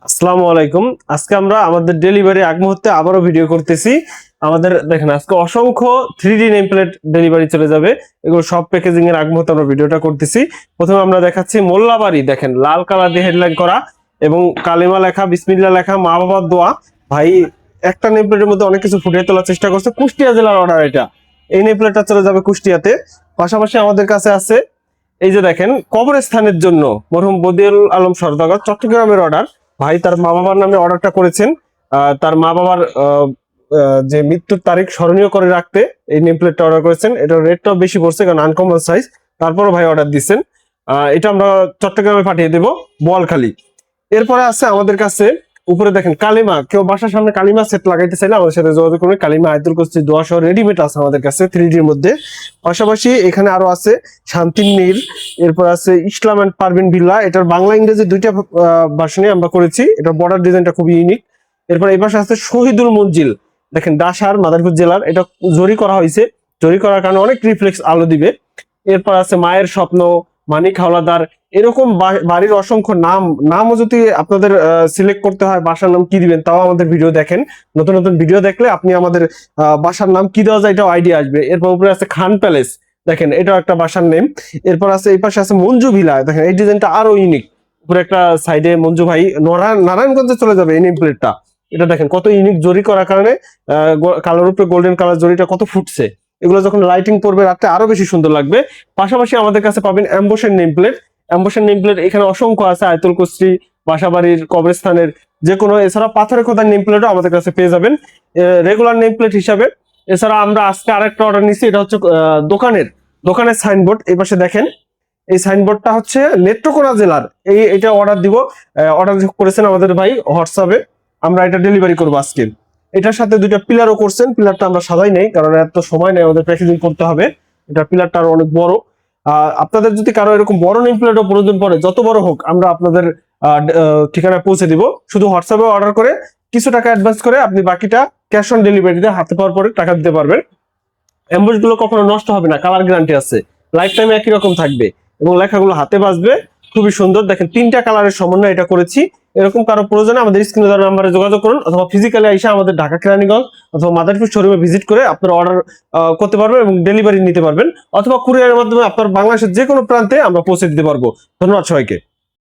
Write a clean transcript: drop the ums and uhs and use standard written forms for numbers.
আসসালামু আলাইকুম। আজকে আমরা আমাদের ডেলিভারি আগ মুহূর্তে আবারও ভিডিও করতেছি। আমাদের দেখেন আজকে অসংখ্য 3D নেম প্লেট ডেলিভারি চলে যাবে। এগুলো সব প্যাকেজিং এর আগ মুহূর্তে আমরা ভিডিওটা করতেছি। প্রথমে আমরা দেখাচ্ছি মোল্লাবাড়ি, দেখেন লাল কালার দিয়ে হেডলাইন করা এবং কালেমা লেখা, বিসমিল্লাহ লেখা, মা বাবার দোয়া। ভাই একটা নেম প্লেটের মধ্যে অনেক কিছু ফুটিয়ে তোলার চেষ্টা করছে। কুষ্টিয়া জেলার অর্ডার এটা। এই নেম প্লেটটা চলে যাবে কুষ্টিয়াতে। পাশাপাশি আমাদের কাছে আছে এই যে দেখেন কবরস্থানের জন্য মরহুম বদিউল আলম সওদাগর, চট্টগ্রামের অর্ডার। ভাই তার মা বাবার নামে অর্ডারটা করেছেন। তার মা বাবার যে মৃত্যুর তারিখ স্মরণীয় করে রাখতে এই নেম প্লেটটা অর্ডার করেছেন। এটার রেটটাও বেশি পড়ছে কারণ আনকমন সাইজ, তারপরও ভাই অর্ডার দিচ্ছেন। এটা আমরা চট্টগ্রামে পাঠিয়ে দেব, বোয়ালখালী। এরপরে আছে আমাদের কাছে উপরে দেখেন কালিমা, কেউ বাসার সামনে কালিমা সেট লাগাইতে চাইলে আমাদের সাথে যোগাযোগ করবে। কালিমা আয়াতুল কুরসি দোয়া সহ রেডিমেড আছে আমাদের কাছে 3Dর মধ্যে। পাশাপাশি এখানে আরো আছে শান্তির নীর, এরপর আছে ইসলাম এন্ড পারভিন ভিল্লা। এটার বাংলা ইংরেজি দুইটা ভার্সনে আমরা করেছি। এটার বর্ডার ডিজাইনটা খুবই ইউনিক। এরপর এই পাশে আছে শহীদুল মঞ্জিল, দেখেন ডাসার মাদারীপুর জেলার। এটা জরি করা হয়েছে, জরি করার কারণে অনেক রিফ্লেক্স আলো দিবে। এরপর আছে মায়ের স্বপ্ন, মানিক হাওলাদার। এরকম বাড়ির অসংখ্য নামও যদি আপনাদের সিলেক্ট করতে হয় বাসার নাম কি দিবেন তাও আমাদের ভিডিও দেখেন। নতুন নতুন ভিডিও দেখলে আপনি আমাদের বাসার নাম কি দেওয়া যায় এটাও আইডিয়া আসবে। এরপর উপরে আছে খান প্যালেস, দেখেন এটাও একটা বাসার নেম। এরপর আছে এই পাশে আছে মঞ্জু ভিলা, দেখেন এই ডিজাইনটা আরো ইউনিক। উপরে একটা সাইডে মঞ্জু ভাই, নারায়ণগঞ্জে চলে যাবে এই নেম প্লেটটা। এটা দেখেন কত ইউনিক জরি করার কারণে কালার উপরে গোল্ডেন কালার জরিটা কত ফুটছে। এগুলো যখন লাইটিং পড়বে রাতে আরো বেশি সুন্দর লাগবে। পাশাপাশি আমাদের কাছে পাবেন অ্যাম্বোসের নেম প্লেট। অ্যাম্বোসের নেম প্লেট এখানে অসংখ্য আছে, আয়তুল কুসরি, বাসাবাড়ির, কবরস্থানের যে কোনো। এছাড়া পাথরে খোদার নেম প্লেটও আমাদের কাছে পেয়ে যাবেন রেগুলার নেম প্লেট হিসাবে। এছাড়া আমরা আজকে আরেকটা অর্ডার নিচ্ছি, এটা হচ্ছে দোকানের সাইনবোর্ড। এই পাশে দেখেন এই সাইনবোর্ডটা হচ্ছে নেত্রকোনা জেলার। এটা অর্ডার দিব, অর্ডার করেছেন আমাদের ভাই হোয়াটসঅ্যাপে। আমরা এটা ডেলিভারি করবো আজকে। এটার সাথে দুইটা পিলারও করছেন। পিলারটা আমরা সাজাই নেই কারণ এত সময় নেই, আমাদের প্যাকেজিং করতে হবে। এটা পিলারটা আরো অনেক বড়। আপনাদের যদি কারো এরকম বড় নেম প্লেটও প্রয়োজন পড়ে, যত বড় হোক আমরা আপনাদের ঠিকানায় পৌঁছে দিব। শুধু হোয়াটসঅ্যাপে অর্ডার করে কিছু টাকা অ্যাডভান্স করে আপনি বাকিটা ক্যাশ অন ডেলিভারিতে হাতে পাওয়ার পরে টাকা দিতে পারবেন। অ্যাম্বুশ গুলো কখনো নষ্ট হবে না, কালার গ্যারান্টি আছে, লাইফ টাইম একই রকম থাকবে এবং লেখাগুলো হাতে বাজবে। খুবই সুন্দর, দেখেন তিনটা কালারের সমন্বয় এটা করেছি। এরকম কারো প্রয়োজনে আমাদের স্ক্রিনে দেওয়া নাম্বারে যোগাযোগ করুন, অথবা ফিজিক্যালি এসে আমাদের ঢাকা কেরানীগঞ্জ অথবা মাদারীপুর শোরুমে ভিজিট করে আপনার অর্ডার করতে পারবেন এবং ডেলিভারি নিতে পারবেন, অথবা কুরিয়ারের মাধ্যমে আপনার বাংলাদেশের যে কোনো প্রান্তে আমরা পৌঁছে দিতে পারবো। ধন্যবাদ সবাইকে।